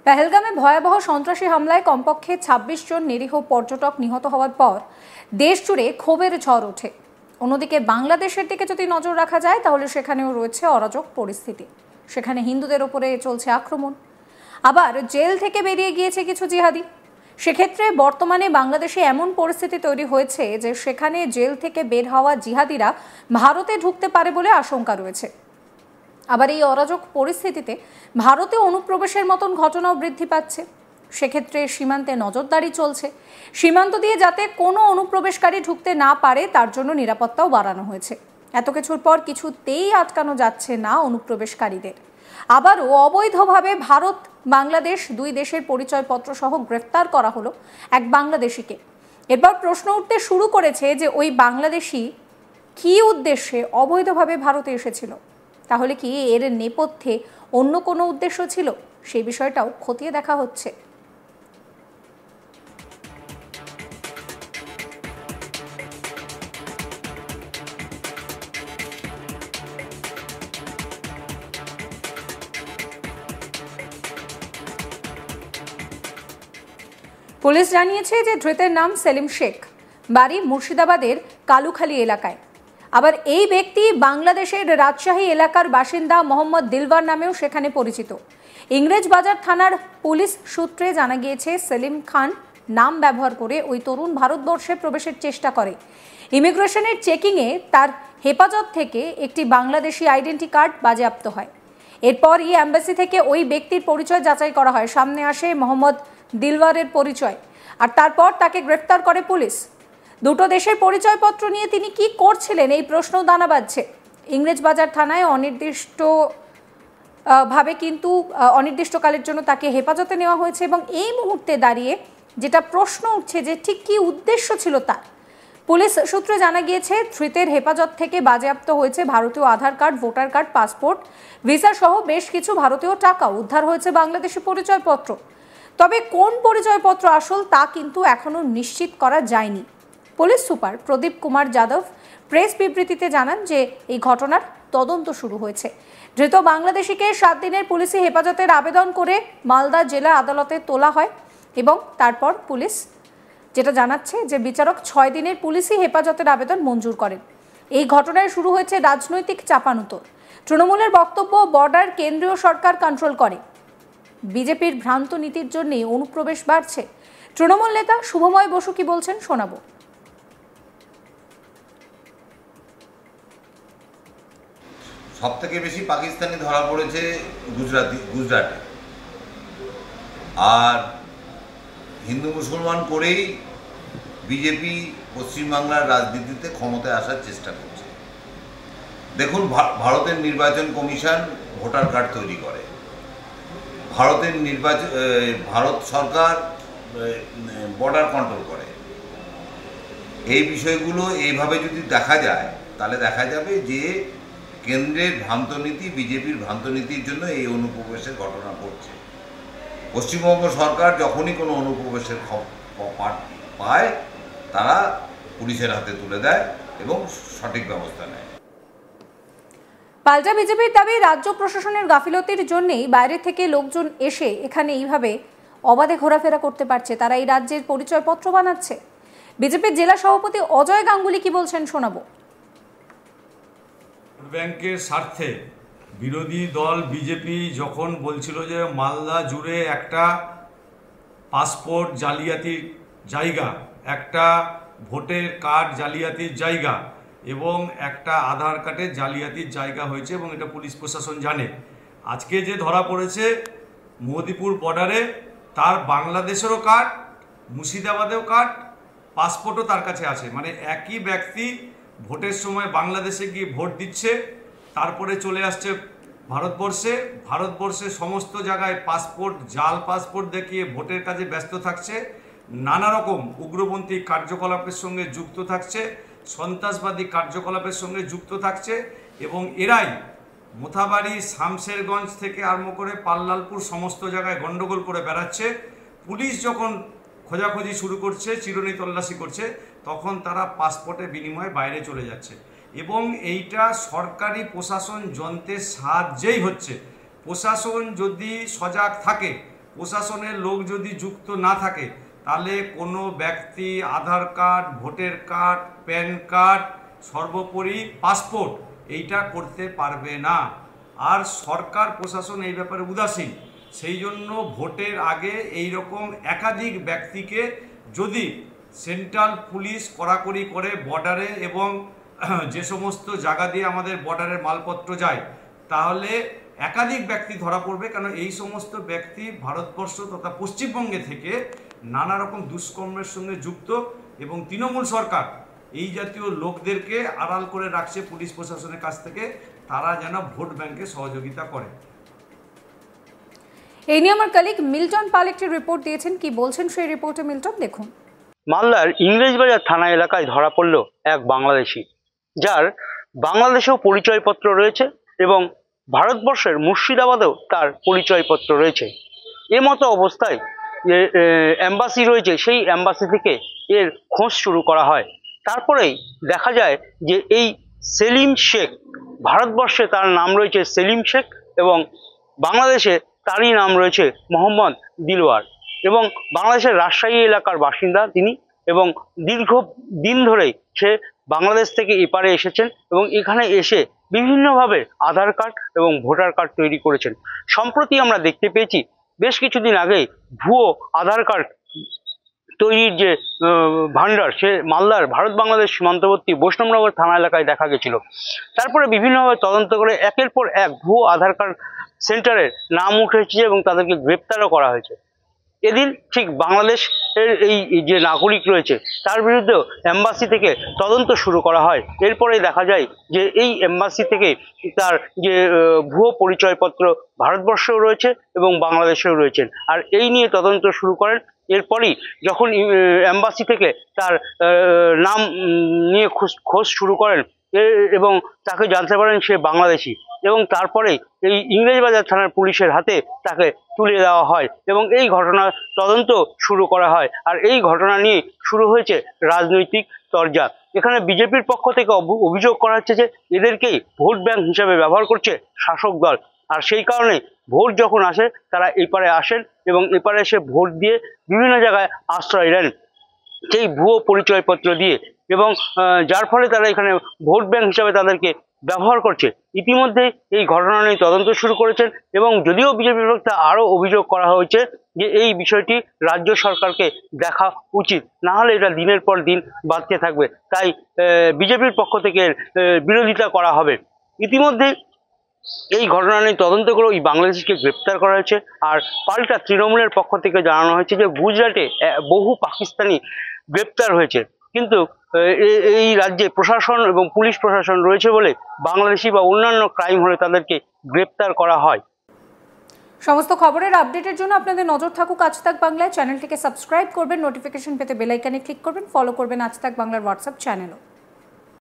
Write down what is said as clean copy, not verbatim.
পেহেলগামে ভয়াবহ সন্ত্রাসী হামলায় কমপক্ষে ২৬ জন নিরীহ পর্যটক নিহত হওয়ার পর দেশ জুড়ে ক্ষোভের ঝড় ওঠে। অন্যদিকে বাংলাদেশের দিকে যদি নজর রাখা যায় তাহলে সেখানেও রয়েছে অরাজক পরিস্থিতি। সেখানে হিন্দুদের ওপরে চলছে আক্রমণ, আবার জেল থেকে বেরিয়ে গিয়েছে কিছু জিহাদি। সেক্ষেত্রে বর্তমানে বাংলাদেশে এমন পরিস্থিতি তৈরি হয়েছে যে সেখানে জেল থেকে বের হওয়া জিহাদিরা ভারতে ঢুকতে পারে বলে আশঙ্কা রয়েছে। আবার এই অরাজক পরিস্থিতিতে ভারতে অনুপ্রবেশের মতন ঘটনাও বৃদ্ধি পাচ্ছে। সেক্ষেত্রে সীমান্তে নজরদারি চলছে। সীমান্ত দিয়ে যাতে কোনো অনুপ্রবেশকারী ঢুকতে না পারে তার জন্য নিরাপত্তাও বাড়ানো হয়েছে। এত কিছুর পর কিছুতেই আটকানো যাচ্ছে না অনুপ্রবেশকারীদের। আবারও অবৈধভাবে ভারত বাংলাদেশ দুই দেশের পরিচয়পত্র সহ গ্রেফতার করা হলো এক বাংলাদেশিকে। এরপর প্রশ্ন উঠতে শুরু করেছে যে ওই বাংলাদেশি কী উদ্দেশ্যে অবৈধভাবে ভারতে এসেছিল। তাহলে কি এর নেপথ্যে অন্য কোনো উদ্দেশ্য ছিল? সেই বিষয়টাও খতিয়ে দেখা হচ্ছে। পুলিশ জানিয়েছে যে ধৃতের নাম সেলিম শেখ, বাড়ি মুর্শিদাবাদের কালুখালী এলাকায়। আবার এই ব্যক্তি বাংলাদেশের রাজশাহী এলাকার বাসিন্দা মোহাম্মদ দিলওয়ার নামেও সেখানে পরিচিত। ইংরেজবাজার থানার পুলিশ সূত্রে জানা গিয়েছে সেলিম খান নাম ব্যবহার করে ওই তরুণ ভারতবর্ষে প্রবেশের চেষ্টা করে। ইমিগ্রেশনের চেকিংয়ে তার হেফাজত থেকে একটি বাংলাদেশি আইডেন্টি কার্ড বাজেয়াপ্ত হয়। এরপরই অ্যাম্বাসি থেকে ওই ব্যক্তির পরিচয় যাচাই করা হয়। সামনে আসে মোহাম্মদ দিলওয়ারের পরিচয়, আর তারপর তাকে গ্রেফতার করে পুলিশ। দুটো দেশের পরিচয়পত্র নিয়ে তিনি কি করছিলেন এই প্রশ্ন দানা বাঁধছে। ইংরেজবাজার থানায় অনির্দিষ্টকালের জন্য তাকে হেফাজতে নেওয়া হয়েছে এবং এই মুহূর্তে দাঁড়িয়ে যেটা প্রশ্ন উঠছে যে ঠিক কি উদ্দেশ্য ছিল তার। পুলিশ সূত্রে জানা গিয়েছে ধৃতের হেফাজত থেকে বাজেয়াপ্ত হয়েছে ভারতীয় Aadhaar card, voter card, passport, visa সহ বেশ কিছু ভারতীয় টাকা। উদ্ধার হয়েছে বাংলাদেশি পরিচয়পত্র। তবে কোন পরিচয়পত্র আসল তা কিন্তু এখনো নিশ্চিত করা যায়নি। পুলিশ সুপার প্রদীপ কুমার যাদব প্রেস বিবৃতিতে জানান যে এই ঘটনার তদন্ত শুরু হয়েছে। ধৃত বাংলাদেশিকে 7 দিনের পুলিশি হেফাজতের আবেদন করে মালদা জেলা আদালতে তোলা হয় এবং তারপর পুলিশ যেটা জানাচ্ছে যে বিচারক 6 দিনের পুলিশি হেফাজতের আবেদন মঞ্জুর করেন। এই ঘটনায় শুরু হয়েছে রাজনৈতিক চাপানুতর। তৃণমূলের বক্তব্য বর্ডার কেন্দ্রীয় সরকার কন্ট্রোল করে। বিজেপির ভ্রান্ত নীতির জন্যই অনুপ্রবেশ বাড়ছে। তৃণমূল নেতা শুভময় বসু কি বলছেন শোনাবো। সবথেকে বেশি পাকিস্তানি ধরা পড়েছে গুজরাটে, আর হিন্দু মুসলমান করেই বিজেপি পশ্চিমবাংলার রাজনীতিতে ক্ষমতায় আসার চেষ্টা করছে। দেখুন, ভারতের নির্বাচন কমিশন ভোটার কার্ড তৈরি করে, ভারত সরকার বর্ডার কন্ট্রোল করে। এই বিষয়গুলো এইভাবে যদি দেখা যায় তাহলে দেখা যাবে যে কেন্দ্রের ভ্রান্তনীতি, বিজেপির ভ্রান্তনীতির জন্য এই অনুপ্রবেশের ঘটনা ঘটছে। পশ্চিমবঙ্গ সরকার যখনই কোনো অনুপ্রবেশের পায় তারা পুলিশের হাতে তুলে দেয় এবং সঠিক ব্যবস্থা নেয়। পাল্টা বিজেপির দাবি রাজ্য প্রশাসনের গাফিলতির জন্যই বাইরে থেকে লোকজন এসে এখানে এইভাবে অবাধে ঘোরাফেরা করতে পারছে। তারা এই রাজ্যের পরিচয়পত্র বানাচ্ছে। বিজেপির জেলা সভাপতি অজয় গাঙ্গুলি কি বলছেন শোনাবো। ভোট ব্যাংকের স্বার্থে বিরোধী দল বিজেপি যখন বলছিল যে মালদা জুড়ে একটা পাসপোর্ট জালিয়াতির জায়গা, একটা ভোটের কার্ড জালিয়াতির জায়গা এবং একটা আধার কার্ডের জালিয়াতির জায়গা হয়েছে এবং এটা পুলিশ প্রশাসন জানে। আজকে যে ধরা পড়েছে মোদিপুর বর্ডারে, তার বাংলাদেশেরও কার্ড, মুর্শিদাবাদেও কার্ড, পাসপোর্টও তার কাছে আছে। মানে একই ব্যক্তি ভোটের সময় বাংলাদেশে গিয়ে ভোট দিচ্ছে, তারপরে চলে আসছে ভারতবর্ষে সমস্ত জায়গায় পাসপোর্ট, জাল পাসপোর্ট দেখিয়ে ভোটের কাজে ব্যস্ত থাকছে, নানা রকম উগ্রপন্থী কার্যকলাপের সঙ্গে যুক্ত থাকছে, সন্ত্রাসবাদী কার্যকলাপের সঙ্গে যুক্ত থাকছে এবং এরাই মোথাবাড়ি, শামশেরগঞ্জ থেকে আরম্ভ করে পাল্লালপুর সমস্ত জায়গায় গন্ডগোল করে বেড়াচ্ছে। পুলিশ যখন খোঁজাখুঁজি শুরু করছে, চিরুনি তল্লাশি করছে, তখন তারা পাসপোর্টের বিনিময়ে বাইরে চলে যাচ্ছে এবং এইটা সরকারি প্রশাসন যন্ত্রের সাহায্যেই হচ্ছে। প্রশাসন যদি সজাগ থাকে প্রশাসনের লোক যদি যুক্ত না থাকে তাহলে কোনো ব্যক্তি Aadhaar card, voter card, PAN card, সর্বোপরি পাসপোর্ট এইটা করতে পারবে না। আর সরকার প্রশাসন এই ব্যাপারে উদাসীন। সেই জন্য ভোটের আগে এই রকম একাধিক ব্যক্তিকে যদি সেন্ট্রাল পুলিশ কড়াকড়ি করে বর্ডারে এবং যে সমস্ত জায়গা দিয়ে আমাদের বর্ডারের মালপত্র যায়, তাহলে একাধিক ব্যক্তি ধরা পড়বে। কারণ এই সমস্ত ব্যক্তি ভারতবর্ষ তথা পশ্চিমবঙ্গে থেকে নানা রকম দুষ্কর্মের সঙ্গে যুক্ত, এবং তৃণমূল সরকার এই জাতীয় লোকদেরকে আড়াল করে রাখছে পুলিশ প্রশাসনের কাছ থেকে, তারা যেন ভোট ব্যাংকে সহযোগিতা করে। এই নিয়ে আমার কলিগ মিল্টন পাল একটি রিপোর্ট দিয়েছেন, কি বলছেন সেই রিপোর্টে মিল্টন দেখুন। মালদার ইংরেজবাজার থানা এলাকায় ধরা পড়ল এক বাংলাদেশি, যার বাংলাদেশেও পরিচয়পত্র রয়েছে এবং ভারতবর্ষের মুর্শিদাবাদেও তার পরিচয়পত্র রয়েছে। মতো অবস্থায় যে এম্বাসি রয়েছে, সেই এম্বাসি থেকে এর খোঁজ শুরু করা হয়। তারপরেই দেখা যায় যে এই সেলিম শেখ, ভারতবর্ষে তার নাম রয়েছে সেলিম শেখ এবং বাংলাদেশে তারই নাম রয়েছে মোহাম্মদ দিলওয়ার, এবং বাংলাদেশের রাজশাহী এলাকার বাসিন্দা তিনি, এবং দীর্ঘ দিন ধরেই সে বাংলাদেশ থেকে এপারে এসেছেন এবং এখানে এসে বিভিন্নভাবে আধার কার্ড এবং ভোটার কার্ড তৈরি করেছেন। সম্প্রতি আমরা দেখতে পেয়েছি বেশ কিছুদিন আগেই ভুয়ো আধার কার্ড তৈরির যে ভান্ডার, সে মালদার ভারত বাংলাদেশ সীমান্তবর্তী বৈষ্ণবনগর থানা এলাকায় দেখা গেছিল। তারপরে বিভিন্নভাবে তদন্ত করে একের পর এক ভুয়ো আধার কার্ড সেন্টারের নাম উঠেছে এবং তাদেরকে গ্রেপ্তারও করা হয়েছে। এদিন ঠিক বাংলাদেশের এই যে নাগরিক রয়েছে তার বিরুদ্ধেও এম্বাসি থেকে তদন্ত শুরু করা হয়। এরপরে দেখা যায় যে এই এম্বাসি থেকে তার যে ভুয়ো পরিচয়পত্র ভারতবর্ষেও রয়েছে এবং বাংলাদেশেও রয়েছেন, আর এই নিয়ে তদন্ত শুরু করেন। এরপরই যখন এম্বাসি থেকে তার নাম নিয়ে খোঁজ শুরু করেন এবং তাকে জানতে পারেন সে বাংলাদেশি, এবং তারপরে এই ইংরেজবাজার থানার পুলিশের হাতে তাকে তুলে দেওয়া হয় এবং এই ঘটনার তদন্ত শুরু করা হয়। আর এই ঘটনা নিয়ে শুরু হয়েছে রাজনৈতিক তরজা। এখানে বিজেপির পক্ষ থেকে অভিযোগ করা হচ্ছে যে এদেরকেই ভোট ব্যাংক হিসাবে ব্যবহার করছে শাসক দল, আর সেই কারণে ভোট যখন আসে তারা এপারে আসেন এবং এপারে এসে ভোট দিয়ে বিভিন্ন জায়গায় আশ্রয় নেন সেই ভুয়ো পরিচয়পত্র দিয়ে, এবং যার ফলে তারা এখানে ভোট ব্যাংক হিসাবে তাদেরকে ব্যবহার করছে। ইতিমধ্যে এই ঘটনা নিয়ে তদন্ত শুরু করেছেন এবং যদিও বিজেপির পক্ষে আরও অভিযোগ করা হয়েছে যে এই বিষয়টি রাজ্য সরকারকে দেখা উচিত, না হলে এটা দিনের পর দিন বাড়তে থাকবে, তাই বিজেপির পক্ষ থেকে বিরোধিতা করা হবে। ইতিমধ্যে এই ঘটনা নিয়ে তদন্ত করে ওই বাংলাদেশিকে গ্রেপ্তার করা হয়েছে। আর পাল্টা তৃণমূলের পক্ষ থেকে জানানো হয়েছে যে গুজরাটে বহু পাকিস্তানি গ্রেপ্তার হয়েছে, কিন্তু এই রাজ্যে প্রশাসন এবং পুলিশ প্রশাসন রয়েছে বলে বাংলাদেশি বা অন্যান্য ক্রাইম হলে তাদেরকে গ্রেপ্তার করা হয়। সমস্ত খবরের আপডেটের জন্য আপনাদের নজর থাকুক আজ তাক বাংলায়। চ্যানেলটিকে সাবস্ক্রাইব করবেন, নোটিফিকেশন পেতে বেল আইকনে ক্লিক করবেন, ফলো করবেন আজ তাক বাংলার হোয়াটসঅ্যাপ চ্যানেলও।